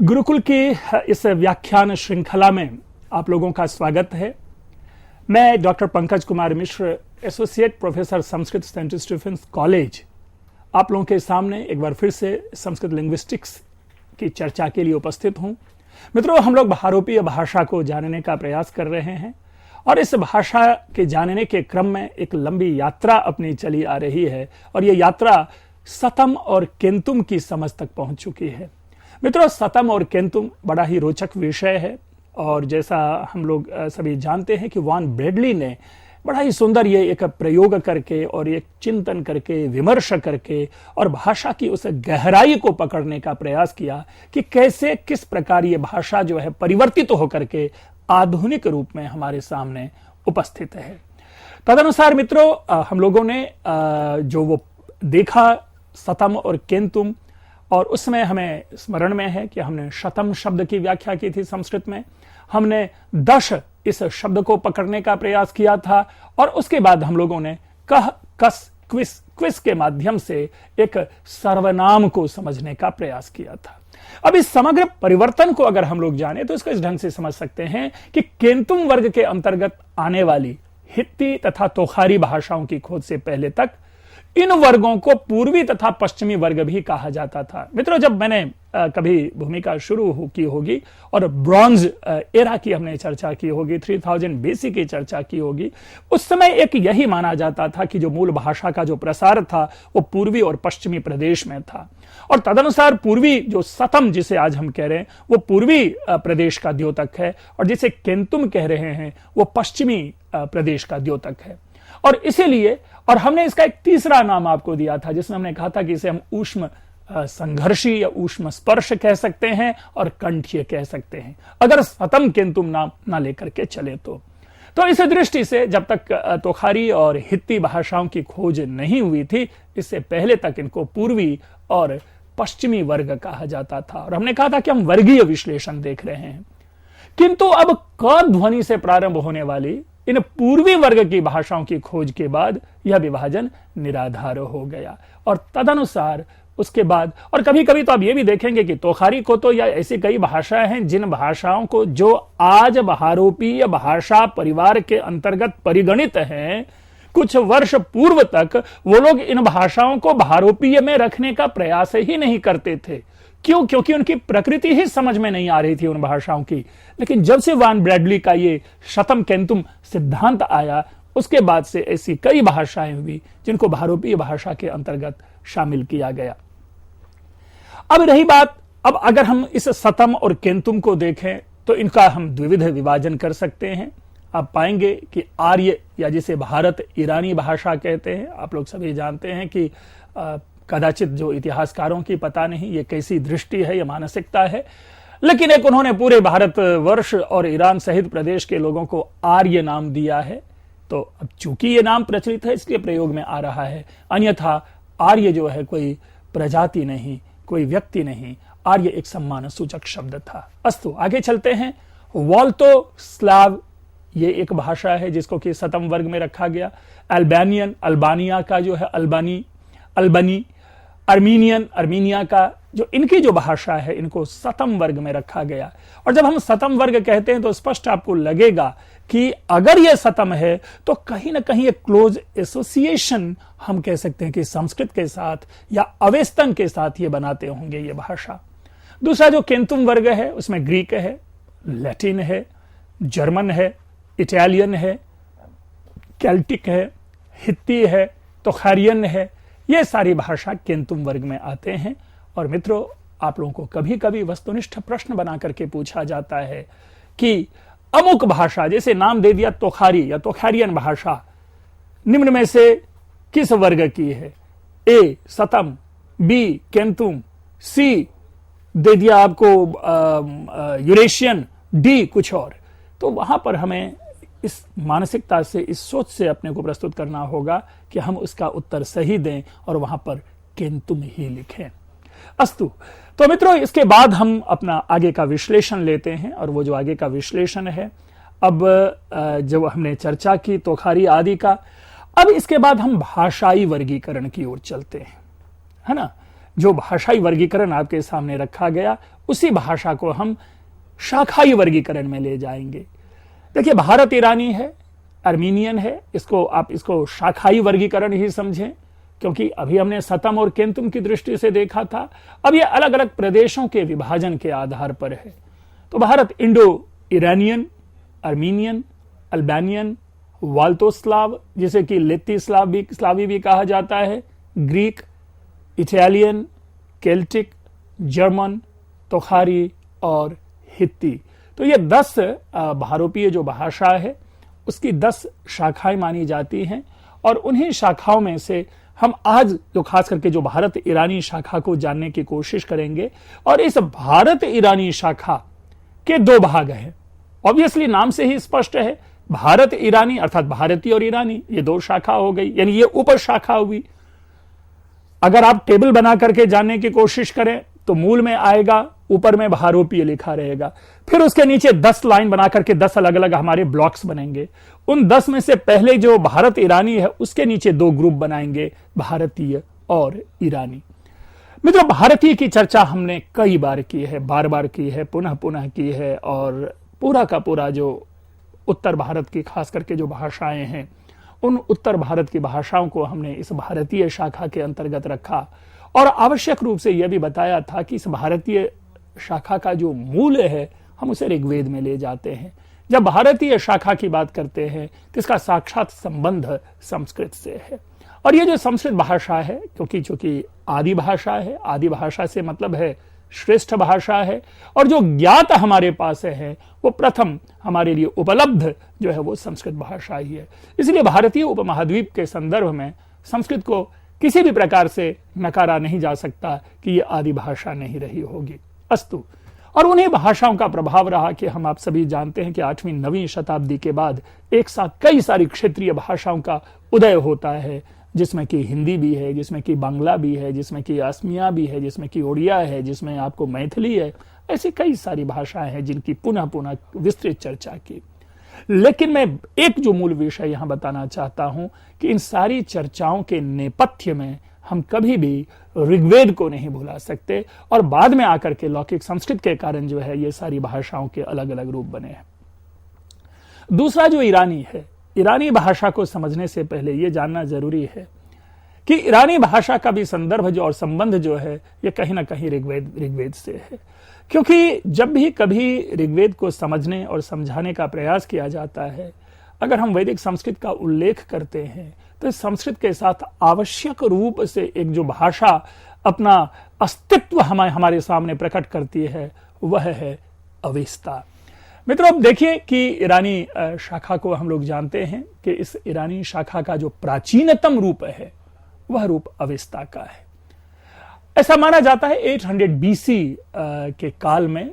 गुरुकुल की इस व्याख्यान श्रृंखला में आप लोगों का स्वागत है। मैं doctor Pankaj Kumar Mishra, associate professor Sanskrit St Stephen's college, आप लोगों के सामने एक बार फिर से संस्कृत लिंग्विस्टिक्स की चर्चा के लिए उपस्थित हूं। मित्रों, हम लोग बहुरूपीय भाषा को जानने का प्रयास कर रहे हैं और इस भाषा के जानने के क्रम में एक लंबी यात्रा अपनी चली आ रही है और ये यात्रा सतम और केंतुम की समझ तक पहुंच चुकी है। मित्रों, सतम और केंतुम बड़ा ही रोचक विषय है और जैसा हम लोग सभी जानते हैं कि वॉन ब्रेडली ने बड़ा ही सुंदर ये एक प्रयोग करके और एक चिंतन करके, विमर्श करके और भाषा की उस गहराई को पकड़ने का प्रयास किया कि कैसे किस प्रकार ये भाषा जो है परिवर्तित होकर के आधुनिक रूप में हमारे सामने उपस्थित है। तदनुसार मित्रों, हम लोगों ने जो वो देखा सतम और केंतुम, और उसमें हमें स्मरण में है कि हमने शतम शब्द की व्याख्या की थी संस्कृत में, हमने दश इस शब्द को पकड़ने का प्रयास किया था और उसके बाद हम लोगों ने कह, कस, क्विस के माध्यम से एक सर्वनाम को समझने का प्रयास किया था। अब इस समग्र परिवर्तन को अगर हम लोग जाने तो इसको इस ढंग से समझ सकते हैं कि केंतुम वर्ग के अंतर्गत आने वाली हित्ती तथा तोखारी भाषाओं की खोज से पहले तक इन वर्गों को पूर्वी तथा पश्चिमी वर्ग भी कहा जाता था। मित्रों, जब मैंने कभी भूमिका शुरू की होगी और ब्रॉन्ज एरा की हमने चर्चा की होगी, 3000 बीसी की चर्चा की होगी, उस समय एक यही माना जाता था कि जो मूल भाषा का जो प्रसार था वो पूर्वी और पश्चिमी प्रदेश में था और तदनुसार पूर्वी जो सतम जिसे आज हम कह रहे हैं वो पूर्वी प्रदेश का द्योतक है और जिसे केंतुम कह रहे हैं वो पश्चिमी प्रदेश का द्योतक है। और इसीलिए और हमने इसका एक तीसरा नाम आपको दिया था जिसमें हमने कहा था कि इसे हम ऊष्म संघर्षी या ऊष्म स्पर्श कह सकते हैं और कंठीय कह सकते हैं, अगर सतम केंतुम नाम ना लेकर के चले तो इस दृष्टि से जब तक तोखारी और हित्ती भाषाओं की खोज नहीं हुई थी, इससे पहले तक इनको पूर्वी और पश्चिमी वर्ग कहा जाता था और हमने कहा था कि हम वर्गीय विश्लेषण देख रहे हैं। किंतु अब क ध्वनि से प्रारंभ होने वाली इन पूर्वी वर्ग की भाषाओं की खोज के बाद यह विभाजन निराधार हो गया और तदनुसार उसके बाद, और कभी कभी तो आप ये भी देखेंगे कि तोखारी को तो या ऐसी कई भाषाएं हैं जिन भाषाओं को जो आज बहुरूपीय भाषा परिवार के अंतर्गत परिगणित हैं, कुछ वर्ष पूर्व तक वो लोग इन भाषाओं को बहुरूपीय में रखने का प्रयास ही नहीं करते थे। क्यों? क्योंकि उनकी प्रकृति ही समझ में नहीं आ रही थी उन भाषाओं की। लेकिन जब से वॉन ब्रेडली का ये शतम केंतुम सिद्धांत आया, उसके बाद से ऐसी कई भाषाएं हुई जिनको बहुरूपीय भाषा के अंतर्गत शामिल किया गया। अब रही बात, अब अगर हम इस सतम और केंतुम को देखें तो इनका हम द्विविध विभाजन कर सकते हैं। आप पाएंगे कि आर्य या जिसे भारत ईरानी भाषा कहते हैं, आप लोग सभी जानते हैं कि कदाचित जो इतिहासकारों की पता नहीं ये कैसी दृष्टि है, ये मानसिकता है, लेकिन एक उन्होंने पूरे भारत वर्ष और ईरान सहित प्रदेश के लोगों को आर्य नाम दिया है। तो अब चूंकि ये नाम प्रचलित है इसलिए प्रयोग में आ रहा है, अन्यथा आर्य जो है कोई प्रजाति नहीं, कोई व्यक्ति नहीं, आर्य एक सम्मान सूचक शब्द था। अस्तु, आगे चलते हैं। वॉल्तो स्लाव ये एक भाषा है जिसको कि सतम वर्ग में रखा गया। अल्बानियन, अल्बानिया का जो है अल्बनी, अर्मीनियन, अर्मीनिया का जो इनकी जो भाषा है इनको सतम वर्ग में रखा गया। और जब हम सतम वर्ग कहते हैं तो स्पष्ट आपको लगेगा कि अगर यह सतम है तो कहीं ना कहीं एक क्लोज एसोसिएशन हम कह सकते हैं कि संस्कृत के साथ या अवेस्तन के साथ ये बनाते होंगे ये भाषा। दूसरा जो केंतुम वर्ग है उसमें ग्रीक है, लैटिन है, जर्मन है, इटालियन है, केल्टिक है, हित्ती है, तोखारियन है, ये सारी भाषा केंतुम वर्ग में आते हैं। और मित्रों, आप लोगों को कभी कभी वस्तुनिष्ठ प्रश्न बना करके पूछा जाता है कि अमुक भाषा, जैसे नाम दे दिया तोखारी या तोखारियन भाषा, निम्न में से किस वर्ग की है? ए सतम, बी केंतुम, सी दे दिया आपको यूरेशियन, डी कुछ और। तो वहां पर हमें इस मानसिकता से, इस सोच से अपने को प्रस्तुत करना होगा कि हम उसका उत्तर सही दें और वहां पर केंतुम ही लिखें। अस्तु, तो मित्रों, इसके बाद हम अपना आगे का विश्लेषण लेते हैं और वो जो आगे का विश्लेषण है, अब जब हमने चर्चा की तोखारी आदि का, अब इसके बाद हम भाषाई वर्गीकरण की ओर चलते हैं, है ना। जो भाषाई वर्गीकरण आपके सामने रखा गया उसी भाषा को हम शाखाई वर्गीकरण में ले जाएंगे। देखिए, भारत ईरानी है, अर्मीनियन है, इसको शाखाई वर्गीकरण ही समझें, क्योंकि अभी हमने सतम और केंतुम की दृष्टि से देखा था। अब ये अलग अलग प्रदेशों के विभाजन के आधार पर है। तो Bharat Indo Iranian, Armenian, Albanian, Balto Slav, जिसे कि लेती स्लावी भी कहा जाता है, ग्रीक, इटालियन, केल्टिक, जर्मन, तोखारी और हित्ती। तो ये 10 भारोपीय जो भाषा है उसकी 10 शाखाएं मानी जाती हैं, और उन्हीं शाखाओं में से हम आज जो खास करके जो भारत ईरानी शाखा को जानने की कोशिश करेंगे। और इस भारत ईरानी शाखा के 2 भाग हैं। ऑब्वियसली नाम से ही स्पष्ट है, भारत ईरानी अर्थात भारतीय और ईरानी, ये 2 शाखा हो गई, यानी ये उप शाखा हुई। अगर आप टेबल बना करके जानने की कोशिश करें तो मूल में आएगा, ऊपर में भारोपीय लिखा रहेगा, फिर उसके नीचे 10 लाइन बना करके 10 अलग अलग हमारे ब्लॉक्स बनेंगे। उन 10 में से पहले जो भारत ईरानी है उसके नीचे 2 ग्रुप बनाएंगे, भारतीय और ईरानी। मित्रों, भारतीय की चर्चा हमने कई बार की है, बार बार की है, पुनः पुनः की है, और पूरा का पूरा जो उत्तर भारत की खास करके जो भाषाएं हैं, उन उत्तर भारत की भाषाओं को हमने इस भारतीय शाखा के अंतर्गत रखा, और आवश्यक रूप से यह भी बताया था कि इस भारतीय शाखा का जो मूल है हम उसे ऋग्वेद में ले जाते हैं। जब भारतीय शाखा की बात करते हैं तो इसका साक्षात संबंध संस्कृत से है। और ये जो संस्कृत भाषा है, क्योंकि चूंकि आदि भाषा है, आदि भाषा से मतलब है श्रेष्ठ भाषा है, और जो ज्ञात हमारे पास है वो प्रथम हमारे लिए उपलब्ध जो है वो संस्कृत भाषा ही है। इसलिए भारतीय उपमहाद्वीप के संदर्भ में संस्कृत को किसी भी प्रकार से नकारा नहीं जा सकता कि ये आदि भाषा नहीं रही होगी। अस्तु, और उन्हीं भाषाओं का प्रभाव रहा कि हम आप सभी जानते हैं कि 8वीं 9वीं शताब्दी के बाद एक साथ कई सारी क्षेत्रीय भाषाओं का उदय होता है, जिसमें कि हिंदी भी है, जिसमें कि बांग्ला भी है, जिसमें कि असमिया भी है, जिसमें कि ओडिया है, जिसमें आपको मैथिली है। ऐसी कई सारी भाषाएं हैं जिनकी पुनः पुनः विस्तृत चर्चा की। लेकिन मैं एक जो मूल विषय यहां बताना चाहता हूं कि इन सारी चर्चाओं के नेपथ्य में हम कभी भी ऋग्वेद को नहीं भुला सकते, और बाद में आकर के लौकिक संस्कृत के कारण जो है ये सारी भाषाओं के अलग अलग रूप बने हैं। दूसरा जो ईरानी है, ईरानी भाषा को समझने से पहले ये जानना जरूरी है कि ईरानी भाषा का भी संदर्भ जो और संबंध जो है ये कहीं ना कहीं ऋग्वेद से है। क्योंकि जब भी कभी ऋग्वेद को समझने और समझाने का प्रयास किया जाता है, अगर हम वैदिक संस्कृत का उल्लेख करते हैं तो इस संस्कृत के साथ आवश्यक रूप से एक जो भाषा अपना अस्तित्व हमारे सामने प्रकट करती है वह है अवेस्ता। मित्रों, अब देखिए कि ईरानी शाखा को हम लोग जानते हैं कि इस ईरानी शाखा का जो प्राचीनतम रूप है वह रूप अवेस्ता का है। ऐसा माना जाता है 800 BC के काल में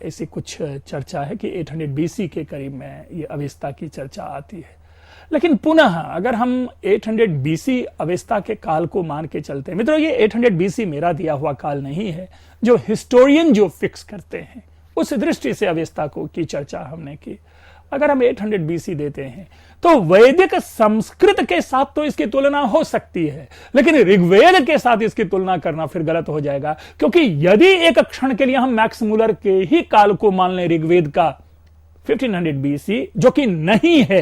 ऐसी कुछ चर्चा है कि 800 BC के करीब में ये अवेस्ता की चर्चा आती है। लेकिन पुनः अगर हम 800 BC अवेस्ता के काल को मान के चलते हैं, मित्रों ये 800 BC मेरा दिया हुआ काल नहीं है, जो हिस्टोरियन जो फिक्स करते हैं उस दृष्टि से अवेस्ता की चर्चा हमने की। अगर हम 800 BC देते हैं तो वैदिक संस्कृत के साथ तो इसकी तुलना हो सकती है, लेकिन ऋग्वेद के साथ इसकी तुलना करना फिर गलत हो जाएगा। क्योंकि यदि एक क्षण के लिए हम मैक्स मुलर के ही काल को मान लें ऋग्वेद का 1500 BC, जो कि नहीं है,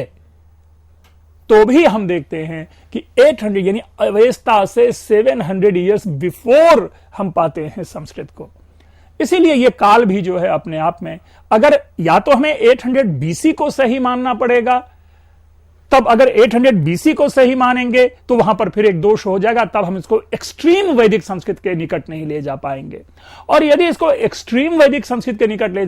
तो भी हम देखते हैं कि 800 यानी अवेस्ता से 700 ईयर्स बिफोर हम पाते हैं संस्कृत को। इसीलिए यह काल भी जो है अपने आप में, अगर या तो हमें 800 BC को सही मानना पड़ेगा, तब अगर 800 BC को सही मानेंगे तो वहां पर फिर एक दोष हो जाएगा, तब हम इसको एक्सट्रीम वैदिक संस्कृत के निकट नहीं ले जा पाएंगे। और यदि इसको एक्सट्रीम वैदिक संस्कृत के निकट ले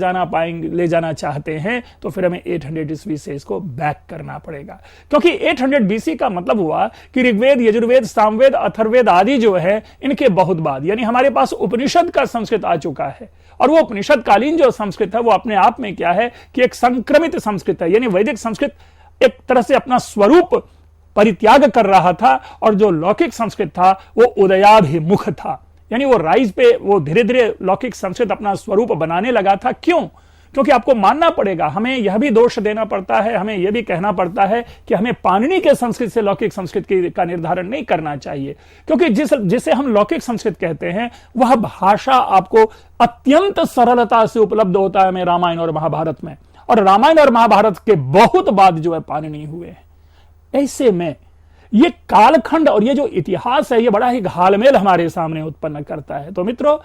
जाना चाहते हैं तो फिर हमें 800 ईस्वी से इसको बैक करना पड़ेगा। क्योंकि 800 BC का मतलब हुआ कि ऋग्वेद, यजुर्वेद, सामवेद, अथर्ववेद आदि जो है इनके बहुत बाद, यानी हमारे पास उपनिषद का संस्कृत आ चुका है। और वो उपनिषद कालीन जो संस्कृत है वो अपने आप में क्या है कि एक संक्रमित संस्कृत है। यानी वैदिक संस्कृत एक तरह से अपना स्वरूप परित्याग कर रहा था, और जो लौकिक संस्कृत था वो उदयाभिमुख था, यानी वो राइज पे वो धीरे धीरे लौकिक संस्कृत अपना स्वरूप बनाने लगा था। क्यों? क्योंकि आपको मानना पड़ेगा, हमें यह भी दोष देना पड़ता है, हमें यह भी कहना पड़ता है कि हमें पाणिनि के संस्कृत से लौकिक संस्कृत का निर्धारण नहीं करना चाहिए, क्योंकि जिसे हम लौकिक संस्कृत कहते हैं वह भाषा आपको अत्यंत सरलता से उपलब्ध होता है में रामायण और महाभारत में, और रामायण और महाभारत के बहुत बाद जो है पाणिनि हुए हैं। ऐसे में ये कालखंड और ये जो इतिहास है ये बड़ा ही घालमेल हमारे सामने उत्पन्न करता है। तो मित्रों,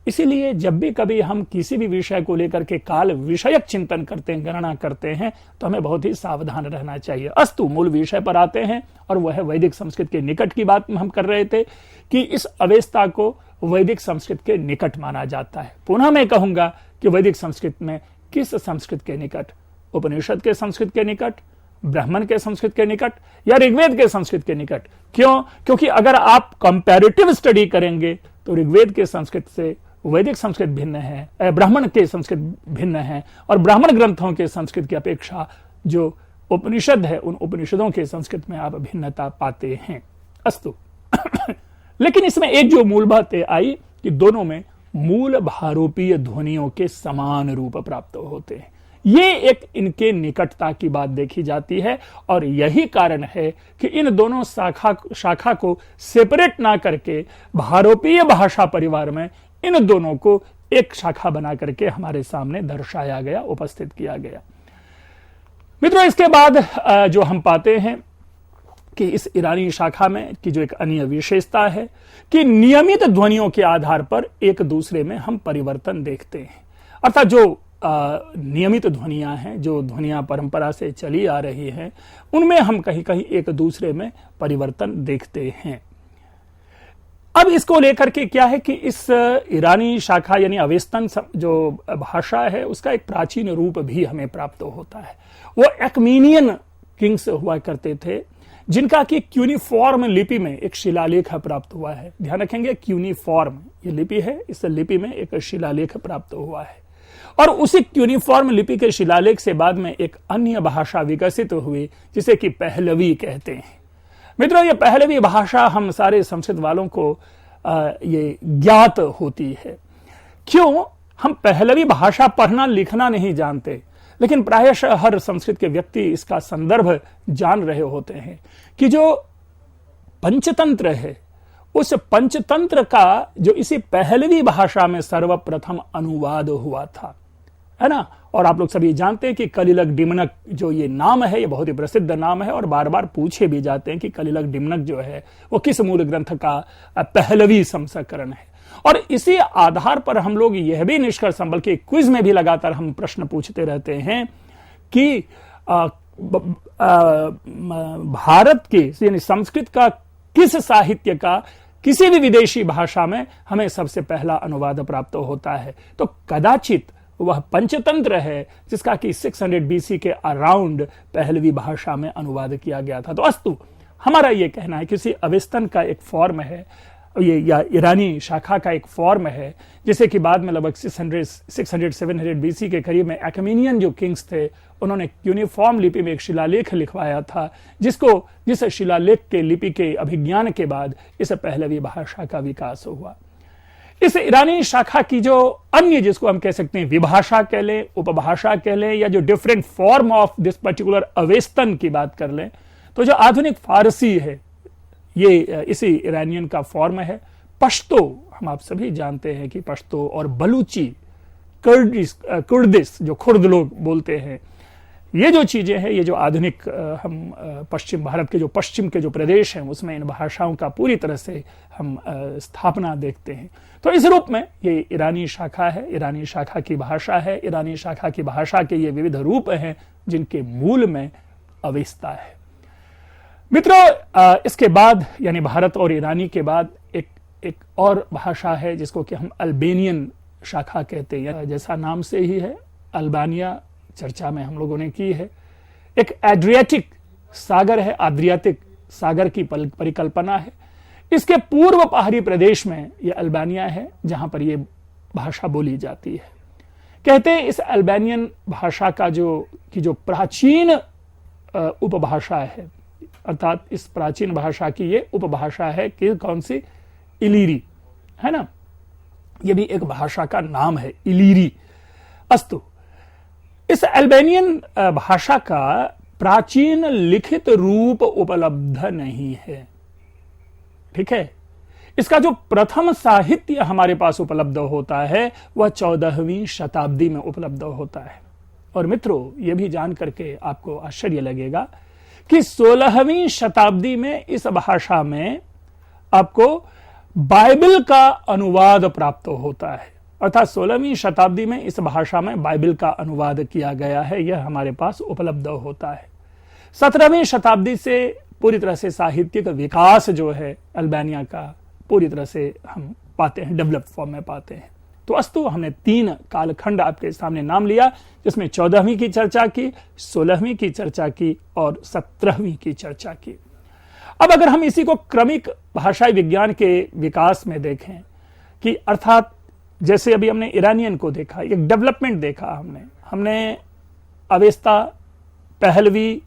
इसीलिए जब भी कभी हम किसी भी विषय को लेकर के काल विषयक चिंतन करते हैं, गणना करते हैं, तो हमें बहुत ही सावधान रहना चाहिए। अस्तु, मूल विषय पर आते हैं, और वह है वैदिक संस्कृत के निकट की बात हम कर रहे थे कि इस अवेस्ता को वैदिक संस्कृत के निकट माना जाता है। पुनः मैं कहूंगा कि वैदिक संस्कृत में किस संस्कृत के निकट? उपनिषद के संस्कृत के निकट, ब्राह्मण के संस्कृत के निकट, या ऋग्वेद के संस्कृत के निकट? क्यों? क्योंकि अगर आप कंपैरेटिव स्टडी करेंगे तो ऋग्वेद के संस्कृत से वैदिक संस्कृत भिन्न है, ब्राह्मण के संस्कृत भिन्न है, और ब्राह्मण ग्रंथों के संस्कृत की अपेक्षा जो उपनिषद है उन उपनिषदों के संस्कृत में आप भिन्नता पाते हैं। अस्तु लेकिन इसमें एक जो मूल बात आई कि दोनों में मूल भारोपीय ध्वनियों के समान रूप प्राप्त होते हैं। ये एक इनके निकटता की बात देखी जाती है, और यही कारण है कि इन दोनों शाखा को सेपरेट ना करके भारोपीय भाषा परिवार में इन दोनों को एक शाखा बना करके हमारे सामने दर्शाया गया, उपस्थित किया गया। मित्रों, इसके बाद जो हम पाते हैं कि इस ईरानी शाखा में की जो एक अन्य विशेषता है कि नियमित ध्वनियों के आधार पर एक दूसरे में हम परिवर्तन देखते हैं। अर्थात जो नियमित ध्वनियां हैं, जो ध्वनियां परंपरा से चली आ रही हैं, उनमें हम कहीं कहीं एक दूसरे में परिवर्तन देखते हैं। अब इसको लेकर के क्या है कि इस ईरानी शाखा यानी अवेस्तन जो भाषा है उसका एक प्राचीन रूप भी हमें प्राप्त होता है। वो एक्मीनियन किंग्स हुआ करते थे, जिनका कि क्यूनिफॉर्म लिपि में एक शिलालेख प्राप्त हुआ है। ध्यान रखेंगे, क्यूनिफॉर्म ये लिपि है, इस लिपि में एक शिलालेख प्राप्त हुआ है, और उसी क्यूनिफॉर्म लिपि के शिलालेख से बाद में एक अन्य भाषा विकसित हुई जिसे कि पहलवी कहते हैं। मित्रों, ये पहलवी भाषा हम सारे संस्कृत वालों को ये ज्ञात होती है। क्यों? हम पहलवी भाषा पढ़ना लिखना नहीं जानते, लेकिन प्रायशः हर संस्कृत के व्यक्ति इसका संदर्भ जान रहे होते हैं कि जो पंचतंत्र है उस पंचतंत्र का जो इसी पहलवी भाषा में सर्वप्रथम अनुवाद हुआ था, है ना। और आप लोग सभी जानते हैं कि कलिलक डिमनक जो ये नाम है ये बहुत ही प्रसिद्ध नाम है, और बार बार पूछे भी जाते हैं कि कलिलक डिमनक जो है वो किस मूल ग्रंथ का पहलवी संस्करण है। और इसी आधार पर हम लोग यह भी निष्कर्ष, बल्कि क्विज में भी लगातार हम प्रश्न पूछते रहते हैं कि भारत के यानी संस्कृत का किस साहित्य का किसी भी विदेशी भाषा में हमें सबसे पहला अनुवाद प्राप्त होता है। तो कदाचित वह पंचतंत्र है जिसका कि 600 बीसी के अराउंड पहलवी भाषा में अनुवाद किया गया था। तो अस्तु, हमारा यह कहना है कि किसी अवेस्तन का एक फॉर्म है ये, या ईरानी शाखा का एक फॉर्म है, जिसे कि बाद में लगभग 600-700 बीसी के करीब में एक्मीनियन जो किंग्स थे उन्होंने यूनिफॉर्म लिपि में एक शिलालेख लिखवाया था, जिस शिलालेख के लिपि के अभिज्ञान के बाद इस पहलवी भाषा का विकास हुआ। इस ईरानी शाखा की जो अन्य, जिसको हम कह सकते हैं विभाषा कह लें, उपभाषा कह लें, या जो different form of this particular Avestan की बात कर लें, तो जो आधुनिक फारसी है ये इसी ईरानियन का फॉर्म है। पश्तो, हम आप सभी जानते हैं कि पश्तो और बलूची, कुर्दिश जो खुर्द लोग बोलते हैं, ये जो चीजें हैं, ये जो आधुनिक हम पश्चिम भारत के जो पश्चिम के जो प्रदेश हैं उसमें इन भाषाओं का पूरी तरह से हम स्थापना देखते हैं। तो इस रूप में ये ईरानी शाखा है, ईरानी शाखा की भाषा है। ईरानी शाखा की भाषा के ये विविध रूप हैं जिनके मूल में अवेस्ता है। मित्रों, इसके बाद यानी भारत और ईरानी के बाद एक और भाषा है जिसको कि हम अल्बेनियन शाखा कहते हैं। जैसा नाम से ही है, अल्बानिया चर्चा में हम लोगों ने की है। एक एड्रियाटिक सागर है, आद्रियाटिक सागर की परिकल्पना है। इसके पूर्व पहाड़ी प्रदेश में यह अल्बानिया है जहां पर यह भाषा बोली जाती है। कहते हैं इस अल्बानियन भाषा का जो प्राचीन उपभाषा है, अर्थात इस प्राचीन भाषा की ये उपभाषा है कि कौन सी? इलीरी, है ना। ये भी एक भाषा का नाम है, इलीरी। अस्तु, इस अल्बानियन भाषा का प्राचीन लिखित रूप उपलब्ध नहीं है। ठीक है, इसका जो प्रथम साहित्य हमारे पास उपलब्ध होता है वह 14वीं शताब्दी में उपलब्ध होता है। और मित्रों, यह भी जान करके आपको आश्चर्य लगेगा कि 16वीं शताब्दी में इस भाषा में आपको बाइबल का अनुवाद प्राप्त होता है। अर्थात 16वीं शताब्दी में इस भाषा में बाइबल का अनुवाद किया गया है, यह हमारे पास उपलब्ध होता है। 17वीं शताब्दी से पूरी तरह से साहित्यिक विकास जो है अल्बानिया का पूरी तरह से हम पाते हैं, डेवलप फॉर्म में पाते हैं। तो अस्तु हमने 3 कालखंड आपके सामने नाम लिया, जिसमें 14वीं की चर्चा की, 16वीं की चर्चा की और 17वीं की चर्चा की। अब अगर हम इसी को क्रमिक भाषाई विज्ञान के विकास में देखें कि अर्थात जैसे अभी हमने ईरानियन को देखा, एक डेवलपमेंट देखा हमने अवेस्ता, पहलवी,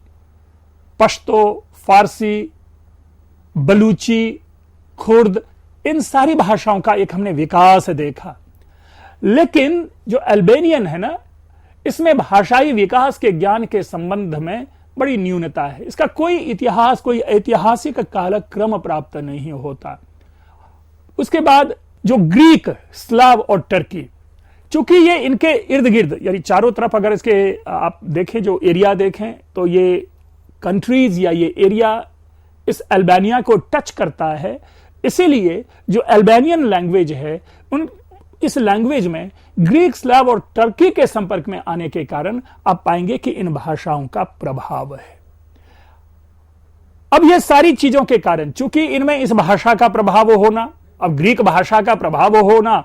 पश्तो, फारसी, बलूची, खुर्द, इन सारी भाषाओं का एक हमने विकास देखा। लेकिन जो अल्बानियन है ना, इसमें भाषाई विकास के ज्ञान के संबंध में बड़ी न्यूनता है। इसका कोई इतिहास, कोई ऐतिहासिक कालक्रम प्राप्त नहीं होता। उसके बाद जो ग्रीक, स्लाव और टर्की, चूंकि ये इनके इर्द गिर्द यानी चारों तरफ अगर इसके आप देखें, जो एरिया देखें, तो ये कंट्रीज या ये एरिया इस अल्बानिया को टच करता है। इसीलिए जो अल्बानियन लैंग्वेज है, इस लैंग्वेज में ग्रीक, स्लाव और टर्की के संपर्क में आने के कारण आप पाएंगे कि इन भाषाओं का प्रभाव है। अब ये सारी चीजों के कारण, चूंकि इनमें इस भाषा का प्रभाव होना, अब ग्रीक भाषा का प्रभाव होना,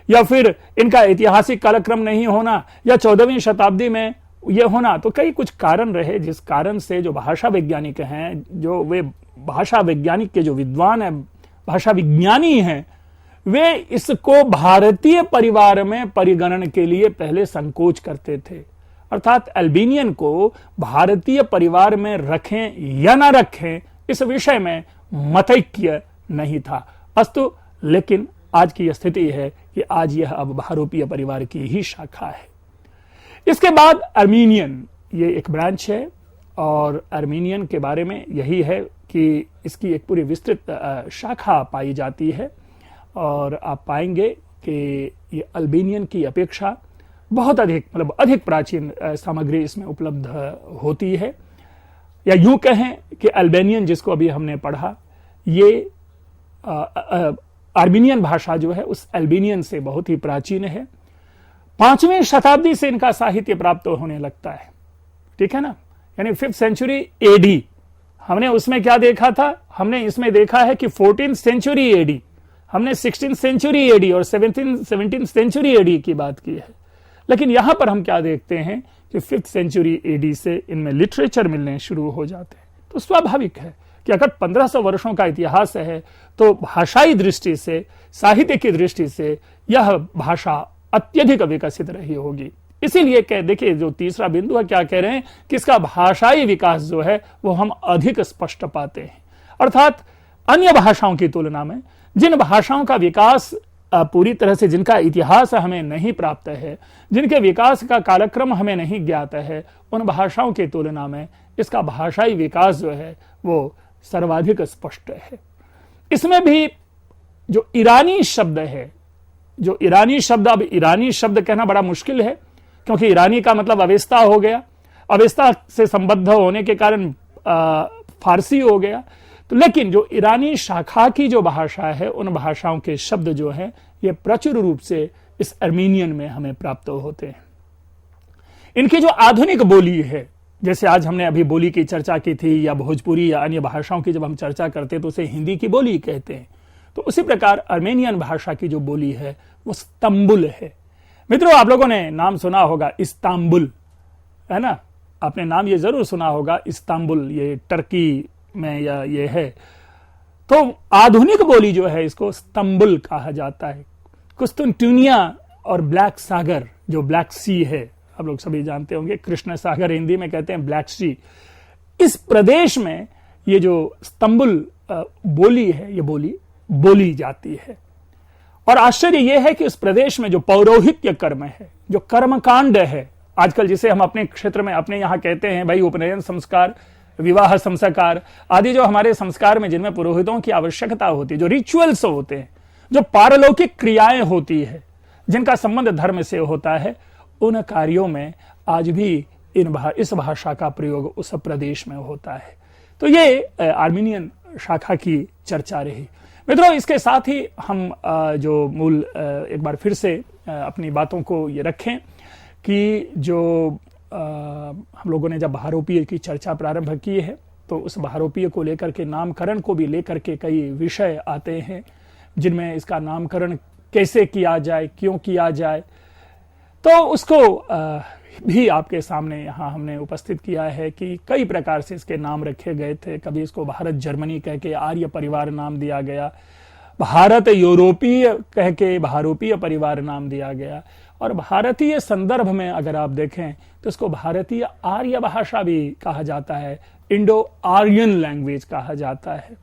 या फिर इनका ऐतिहासिक कालक्रम नहीं होना, या 14वीं शताब्दी में यह होना, तो कई कुछ कारण रहे जिस कारण से जो भाषा वैज्ञानिक हैं, जो वे भाषा वैज्ञानिक के जो विद्वान हैं, भाषा विज्ञानी हैं, वे इसको भारतीय परिवार में परिगणन के लिए पहले संकोच करते थे। अर्थात अल्बानियन को भारतीय परिवार में रखें या ना रखें, इस विषय में मतैक्य नहीं था। अस्तु, लेकिन आज की स्थिति है कि आज यह अब भारोपीय परिवार की ही शाखा है। इसके बाद अर्मीनियन, ये एक ब्रांच है, और अर्मीनियन के बारे में यही है कि इसकी एक पूरी विस्तृत शाखा पाई जाती है, और आप पाएंगे कि ये अल्बानियन की अपेक्षा बहुत अधिक, मतलब अधिक प्राचीन सामग्री इसमें उपलब्ध होती है। या यूं कहें कि अल्बानियन जिसको अभी हमने पढ़ा, ये आर्मीनियन भाषा जो है उस अल्बानियन से बहुत ही प्राचीन है। 5वीं शताब्दी से इनका साहित्य प्राप्त होने लगता है। ठीक है ना, यानी 5th सेंचुरी एडी। हमने उसमें क्या देखा था? हमने इसमें देखा है कि 14th सेंचुरी एडी, हमने 16th सेंचुरी एडी और 17th सेंचुरी एडी की बात की है। लेकिन यहां पर हम क्या देखते हैं कि 5th सेंचुरी एडी से इनमें लिटरेचर मिलने शुरू हो जाते हैं। तो स्वाभाविक है कि अगर 1500 वर्षों का इतिहास है, तो भाषाई दृष्टि से, साहित्य की दृष्टि से यह भाषा अत्यधिक विकसित रही होगी। इसीलिए देखिए, जो तीसरा बिंदु है, क्या कह रहे हैं कि इसका भाषाई विकास जो है वो हम अधिक स्पष्ट पाते हैं। अर्थात अन्य भाषाओं की तुलना में जिन भाषाओं का विकास पूरी तरह से, जिनका इतिहास हमें नहीं प्राप्त है, जिनके विकास का कालक्रम हमें नहीं ज्ञात है, उन भाषाओं की तुलना में इसका भाषाई विकास जो है वो सर्वाधिक स्पष्ट है। इसमें भी जो ईरानी शब्द है, जो ईरानी शब्द, अब ईरानी शब्द कहना बड़ा मुश्किल है, क्योंकि ईरानी का मतलब अवेस्ता हो गया, अवेस्ता से संबद्ध होने के कारण फारसी हो गया। तो लेकिन जो ईरानी शाखा की जो भाषा है, उन भाषाओं के शब्द जो हैं ये प्रचुर रूप से इस अर्मीनियन में हमें प्राप्त होते हैं। इनकी जो आधुनिक बोली है, जैसे आज हमने अभी बोली की चर्चा की थी, या भोजपुरी या अन्य भाषाओं की जब हम चर्चा करते हैं तो उसे हिंदी की बोली कहते हैं, तो उसी प्रकार अर्मेनियन भाषा की जो बोली है वो स्तंबुल है। मित्रों, आप लोगों ने नाम सुना होगा इस्तांबुल, है ना? आपने नाम ये जरूर सुना होगा इस्तांबुल, ये टर्की में या ये है। तो आधुनिक बोली जो है इसको स्तंबुल कहा जाता है। कुस्तुनतुनिया और ब्लैक सागर, जो ब्लैक सी है, आप लोग सभी जानते होंगे, कृष्ण सागर हिंदी में कहते हैं ब्लैक सी, इस प्रदेश में ये जो स्तंबुल बोली है, ये बोली जाती है। और आश्चर्य यह है कि उस प्रदेश में जो पौरोहित्य कर्म है, जो कर्मकांड है, आजकल जिसे हम अपने क्षेत्र में अपने यहां कहते हैं भाई उपनयन संस्कार, विवाह संस्कार आदि, जो हमारे संस्कार में जिनमें पुरोहितों की आवश्यकता होती है, जो रिचुअल्स होते हैं, जो पारलौकिक क्रियाएं होती है, जिनका संबंध धर्म से होता है, उन कार्यों में आज भी इस भाषा का प्रयोग उस प्रदेश में होता है। तो ये आर्मीनियन शाखा की चर्चा रही। मित्रों, इसके साथ ही हम जो मूल एक बार फिर से अपनी बातों को ये रखें कि जो हम लोगों ने जब भारोपीय की चर्चा प्रारंभ की है, तो उस भारोपीय को लेकर के नामकरण को भी लेकर के कई विषय आते हैं, जिनमें इसका नामकरण कैसे किया जाए, क्यों किया जाए, तो उसको भी आपके सामने यहाँ हमने उपस्थित किया है कि कई प्रकार से इसके नाम रखे गए थे। कभी इसको भारत जर्मनी कह के आर्य परिवार नाम दिया गया, भारत यूरोपीय कह के भारोपीय परिवार नाम दिया गया, और भारतीय संदर्भ में अगर आप देखें तो इसको भारतीय आर्य भाषा भी कहा जाता है, इंडो आर्यन लैंग्वेज कहा जाता है।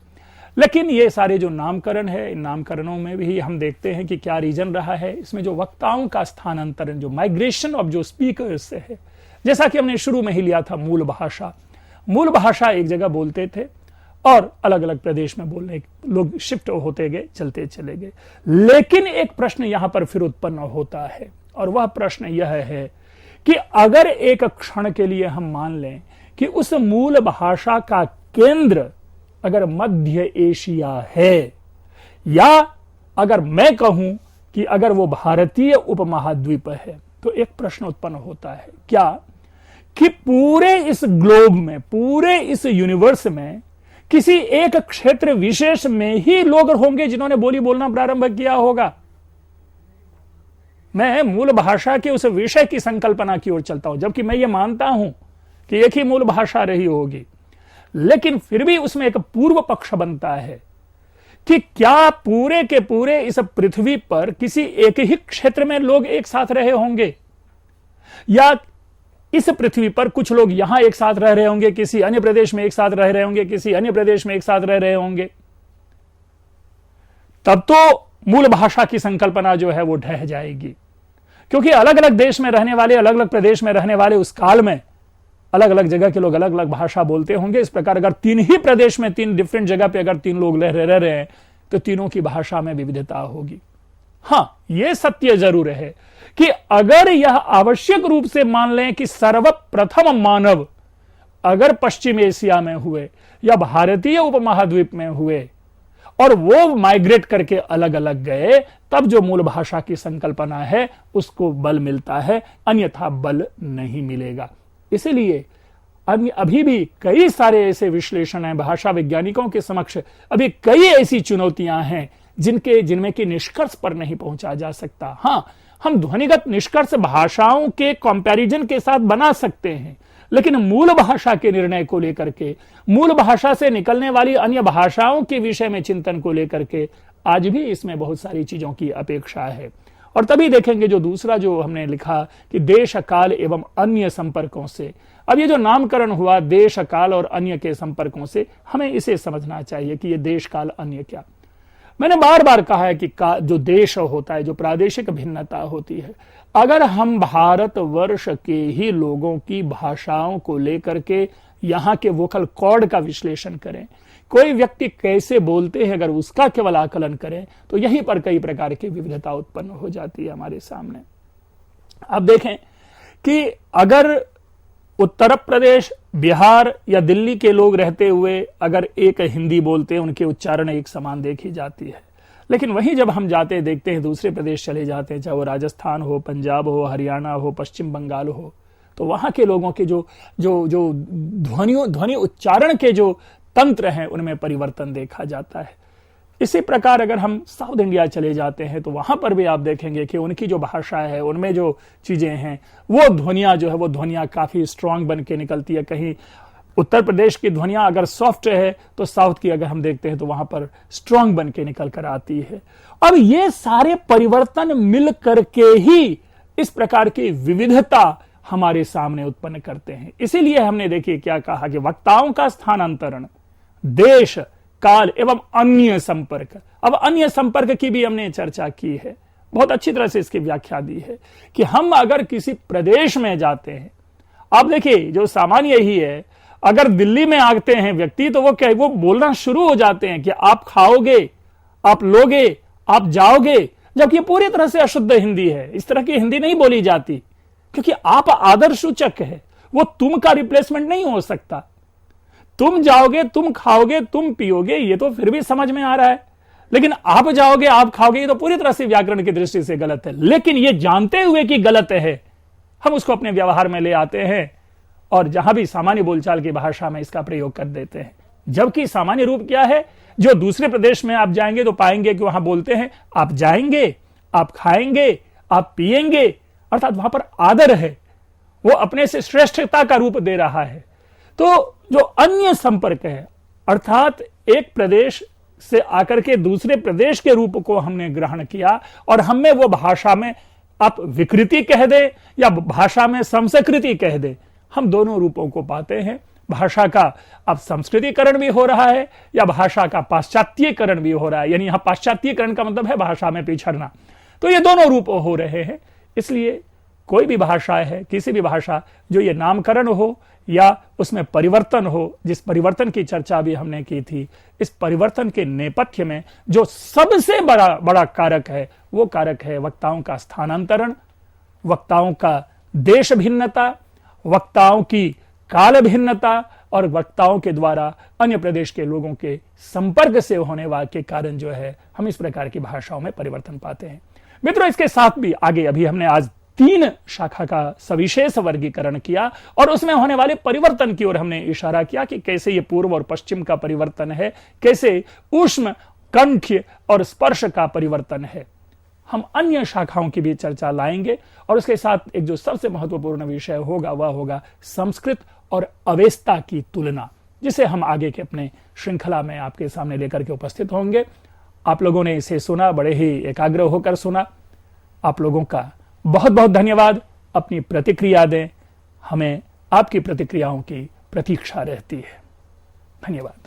लेकिन ये सारे जो नामकरण है, इन नामकरणों में भी हम देखते हैं कि क्या रीजन रहा है। इसमें जो वक्ताओं का स्थानांतरण, जो माइग्रेशन ऑफ जो स्पीकर्स से है, जैसा कि हमने शुरू में ही लिया था मूल भाषा। मूल भाषा एक जगह बोलते थे और अलग अलग प्रदेश में बोलने लोग शिफ्ट होते गए, चलते चले गए। लेकिन एक प्रश्न यहां पर फिर उत्पन्न होता है, और वह प्रश्न यह है कि अगर एक क्षण के लिए हम मान लें कि उस मूल भाषा का केंद्र अगर मध्य एशिया है, या अगर मैं कहूं कि अगर वो भारतीय उपमहाद्वीप है, तो एक प्रश्न उत्पन्न होता है क्या कि पूरे इस ग्लोब में, पूरे इस यूनिवर्स में किसी एक क्षेत्र विशेष में ही लोग होंगे जिन्होंने बोली बोलना प्रारंभ किया होगा। मैं मूल भाषा के उस विषय की संकल्पना की ओर चलता हूं, जबकि मैं ये मानता हूं कि एक ही मूल भाषा रही होगी, लेकिन फिर भी उसमें एक पूर्व पक्ष बनता है कि क्या पूरे के पूरे इस पृथ्वी पर किसी एक ही क्षेत्र में लोग एक साथ रहे होंगे, या इस पृथ्वी पर कुछ लोग यहां एक साथ रह रहे होंगे, किसी अन्य प्रदेश में एक साथ रह रहे होंगे, किसी अन्य प्रदेश में एक साथ रह रहे होंगे। तब तो मूल भाषा की संकल्पना जो है वो ढह जाएगी, क्योंकि अलग अलग देश में रहने वाले, अलग अलग प्रदेश में रहने वाले उस काल में अलग अलग जगह के लोग अलग अलग भाषा बोलते होंगे। इस प्रकार अगर तीन ही प्रदेश में, तीन डिफरेंट जगह पे अगर तीन लोग रह रहे हैं, तो तीनों की भाषा में विविधता होगी। हां, यह सत्य जरूर है कि अगर यह आवश्यक रूप से मान लें कि सर्वप्रथम मानव अगर पश्चिम एशिया में हुए या भारतीय उपमहाद्वीप में हुए और वो माइग्रेट करके अलग अलग गए, तब जो मूल भाषा की संकल्पना है उसको बल मिलता है, अन्यथा बल नहीं मिलेगा। इसलिए अभी भी कई सारे ऐसे विश्लेषण हैं भाषा वैज्ञानिकों के समक्ष, अभी कई ऐसी चुनौतियां हैं जिनमें कि निष्कर्ष पर नहीं पहुंचा जा सकता। हां, हम ध्वनिगत निष्कर्ष भाषाओं के कंपैरिजन के साथ बना सकते हैं, लेकिन मूल भाषा के निर्णय को लेकर के, मूल भाषा से निकलने वाली अन्य भाषाओं के विषय में चिंतन को लेकर के आज भी इसमें बहुत सारी चीजों की अपेक्षा है। और तभी देखेंगे जो दूसरा जो हमने लिखा कि देश काल एवं अन्य संपर्कों से, अब ये जो नामकरण हुआ देश काल और अन्य के संपर्कों से, हमें इसे समझना चाहिए कि ये देश काल अन्य क्या। मैंने बार बार कहा है कि जो देश होता है, जो प्रादेशिक भिन्नता होती है, अगर हम भारतवर्ष के ही लोगों की भाषाओं को लेकर के यहां के वोकल कॉर्ड का विश्लेषण करें, कोई व्यक्ति कैसे बोलते हैं, अगर उसका केवल आकलन करें, तो यहीं पर कई प्रकार की विविधता उत्पन्न हो जाती है हमारे सामने। अब देखें कि अगर उत्तर प्रदेश, बिहार या दिल्ली के लोग रहते हुए अगर एक हिंदी बोलते हैं, उनके उच्चारण एक समान देखी जाती है, लेकिन वहीं जब हम जाते देखते हैं दूसरे प्रदेश चले जाते हैं, चाहे वो राजस्थान हो, पंजाब हो, हरियाणा हो, पश्चिम बंगाल हो, तो वहां के लोगों के जो जो जो ध्वनि उच्चारण के जो तंत्र हैं उनमें परिवर्तन देखा जाता है। इसी प्रकार अगर हम साउथ इंडिया चले जाते हैं तो वहां पर भी आप देखेंगे कि उनकी जो भाषा है, उनमें जो चीजें हैं, वो ध्वनियां जो है वो ध्वनियां काफी स्ट्रांग बन के निकलती है। कहीं उत्तर प्रदेश की ध्वनियां अगर सॉफ्ट है तो साउथ की अगर हम देखते हैं तो वहां पर स्ट्रांग बन के निकल कर आती है। अब ये सारे परिवर्तन मिल करके ही इस प्रकार की विविधता हमारे सामने उत्पन्न करते हैं। इसीलिए हमने देखिए क्या कहा कि वक्ताओं का स्थानांतरण, देश काल एवं अन्य संपर्क। अब अन्य संपर्क की भी हमने चर्चा की है। बहुत अच्छी तरह से इसकी व्याख्या दी है कि हम अगर किसी प्रदेश में जाते हैं, आप देखिए जो सामान्य ही है, अगर दिल्ली में आते हैं व्यक्ति तो वो बोलना शुरू हो जाते हैं कि आप खाओगे, आप लोगे, आप जाओगे, जबकि ये पूरी तरह से अशुद्ध हिंदी है। इस तरह की हिंदी नहीं बोली जाती, क्योंकि आप आदर्शसूचक है, वो तुम का रिप्लेसमेंट नहीं हो सकता। तुम जाओगे, तुम खाओगे, तुम पियोगे, ये तो फिर भी समझ में आ रहा है, लेकिन आप जाओगे, आप खाओगे, ये तो पूरी तरह से व्याकरण की दृष्टि से गलत है। लेकिन ये जानते हुए कि गलत है, हम उसको अपने व्यवहार में ले आते हैं और जहां भी सामान्य बोलचाल की भाषा में इसका प्रयोग कर देते हैं। जबकि सामान्य रूप क्या है, जो दूसरे प्रदेश में आप जाएंगे तो पाएंगे कि वहां बोलते हैं आप जाएंगे, आप खाएंगे, आप पिएंगे, अर्थात वहां पर आदर है, वो अपने से श्रेष्ठता का रूप दे रहा है। तो जो अन्य संपर्क है, अर्थात एक प्रदेश से आकर के दूसरे प्रदेश के रूप को हमने ग्रहण किया और हमें वो भाषा में आप विकृति कह दे या भाषा में संस्कृति कह दे, हम दोनों रूपों को पाते हैं। भाषा का अब संस्कृतिकरण भी हो रहा है या भाषा का पाश्चात्यकरण भी हो रहा है, यानी यहां पाश्चात्यकरण का मतलब है भाषा में पिछड़ना। तो ये दोनों रूप हो रहे हैं। इसलिए कोई भी भाषा है, किसी भी भाषा, जो ये नामकरण हो या उसमें परिवर्तन हो, जिस परिवर्तन की चर्चा भी हमने की थी, इस परिवर्तन के नेपथ्य में जो सबसे बड़ा कारक है, वो कारक है वक्ताओं का स्थानांतरण, वक्ताओं का देश भिन्नता, वक्ताओं की काल भिन्नता और वक्ताओं के द्वारा अन्य प्रदेश के लोगों के संपर्क से होने के कारण जो है हम इस प्रकार की भाषाओं में परिवर्तन पाते हैं। मित्रों, इसके साथ भी आगे अभी हमने आज 3 शाखा का सविशेष वर्गीकरण किया और उसमें होने वाले परिवर्तन की ओर हमने इशारा किया कि कैसे ये पूर्व और पश्चिम का परिवर्तन है, कैसे ऊष्म, कंठ्य और स्पर्श का परिवर्तन है। हम अन्य शाखाओं की भी चर्चा लाएंगे और उसके साथ एक जो सबसे महत्वपूर्ण विषय होगा वह होगा संस्कृत और अवेस्ता की तुलना, जिसे हम आगे के अपने श्रृंखला में आपके सामने लेकर के उपस्थित होंगे। आप लोगों ने इसे सुना, बड़े ही एकाग्र होकर सुना। आप लोगों का बहुत बहुत धन्यवाद। अपनी प्रतिक्रिया दें, हमें आपकी प्रतिक्रियाओं की प्रतीक्षा रहती है। धन्यवाद।